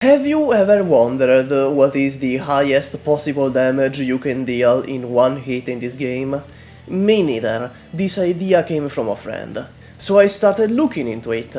Have you ever wondered what is the highest possible damage you can deal in one hit in this game? Me neither. This idea came from a friend. So I started looking into it.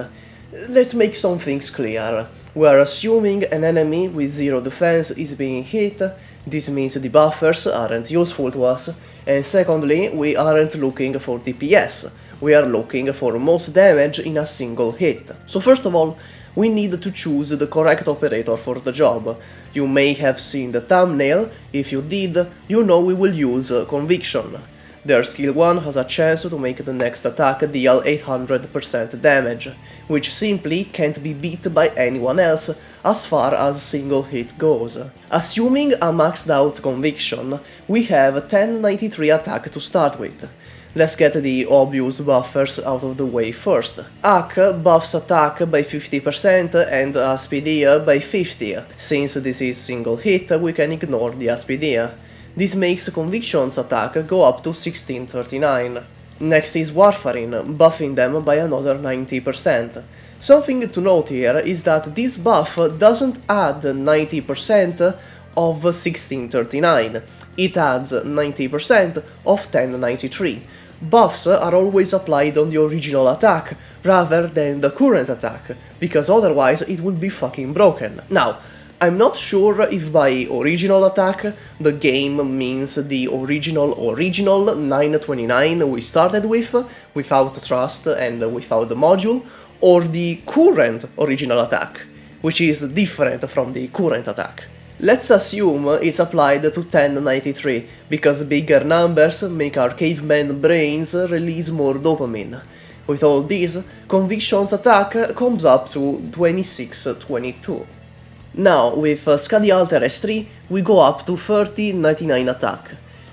Let's make some things clear. We are assuming an enemy with zero defense is being hit. This means the buffers aren't useful to us. And secondly, we aren't looking for DPS. We are looking for most damage in a single hit. So first of all, we need to choose the correct operator for the job. You may have seen the thumbnail. If you did, you know we will use Conviction. Their skill 1 has a chance to make the next attack deal 800% damage, which simply can't be beat by anyone else as far as single hit goes. Assuming a maxed out Conviction, we have 1093 attack to start with. Let's get the obvious buffers out of the way first. Hack buffs attack by 50% and Aspidia by 50%. Since this is single hit, we can ignore the Aspidia. This makes Conviction's attack go up to 1639. Next is Warfarin, buffing them by another 90%. Something to note here is that this buff doesn't add 90% of 1639, it adds 90% of 1093. Buffs are always applied on the original attack, rather than the current attack, because otherwise it would be fucking broken. Now, I'm not sure if by original attack the game means the original 929 we started with, without trust and without the module, or the current original attack, which is different from the current attack. Let's assume it's applied to 1093, because bigger numbers make our caveman brains release more dopamine. With all this, Conviction's attack comes up to 2622. Now, with Skadi Alter S3, we go up to 3099 attack.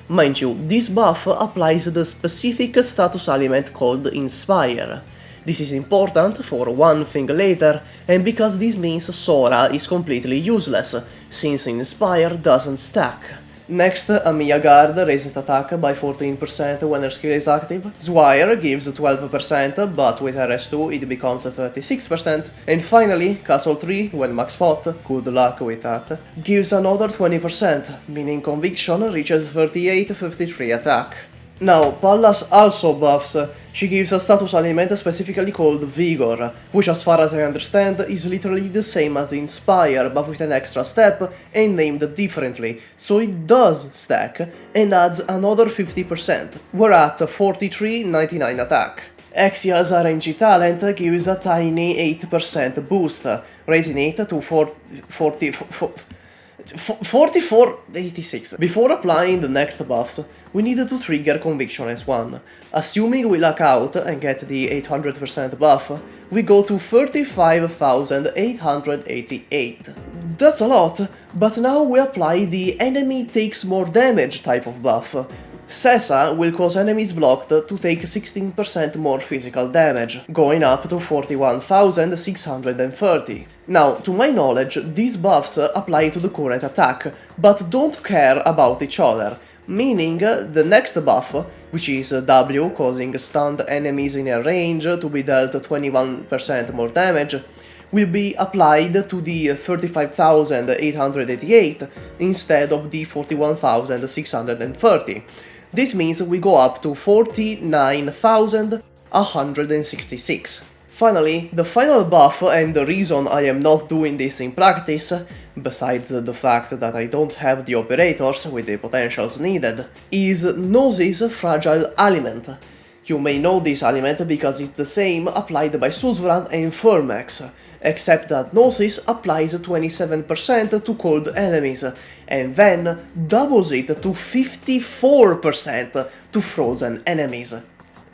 Mind you, this buff applies the specific status element called Inspire. This is important for one thing later, and because this means Sora is completely useless, since Inspire doesn't stack. Next, Amiya Guard raises attack by 14% when her skill is active, Zwire gives 12%, but with RS2 it becomes 36%, and finally, Castle 3, when max pot, good luck with that, gives another 20%, meaning Conviction reaches 3853 attack. Now, Pallas also buffs. She gives a status element specifically called Vigor, which as far as I understand is literally the same as Inspire but with an extra step and named differently, so it does stack and adds another 50%. We're at 4399 attack. Exia's RNG talent gives a tiny 8% boost, raising it to 4486. Before applying the next buffs, we need to trigger Conviction S1. Assuming we luck out and get the 800% buff, we go to 35,888. That's a lot, but now we apply the enemy takes more damage type of buff. Sessa will cause enemies blocked to take 16% more physical damage, going up to 41,630. Now, to my knowledge, these buffs apply to the current attack, but don't care about each other, meaning the next buff, which is W, causing stunned enemies in a range to be dealt 21% more damage, will be applied to the 35,888 instead of the 41,630. This means we go up to 49,166. Finally, the final buff, and the reason I am not doing this in practice, besides the fact that I don't have the operators with the potentials needed, is Gnosis Fragile Element. You may know this element because it's the same applied by Suzerain and Firmax, except that Gnosis applies 27% to cold enemies, and then doubles it to 54% to frozen enemies.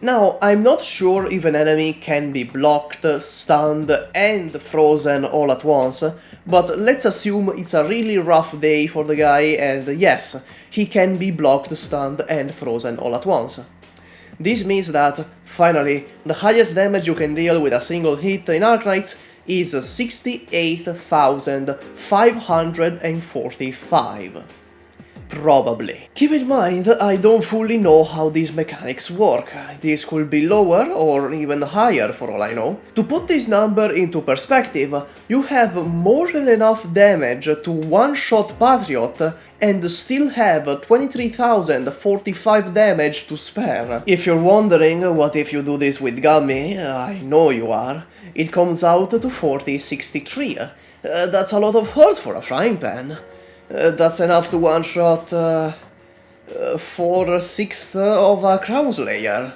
Now, I'm not sure if an enemy can be blocked, stunned, and frozen all at once, but let's assume it's a really rough day for the guy, and yes, he can be blocked, stunned, and frozen all at once. This means that, finally, the highest damage you can deal with a single hit in Arknights is 68,545. Probably. Keep in mind, I don't fully know how these mechanics work. This could be lower or even higher for all I know. To put this number into perspective, you have more than enough damage to one-shot Patriot and still have 23,045 damage to spare. If you're wondering what if you do this with Gummy, I know you are, it comes out to 4063. That's a lot of hurt for a frying pan. That's enough to one-shot 4/6 of a Crown Slayer.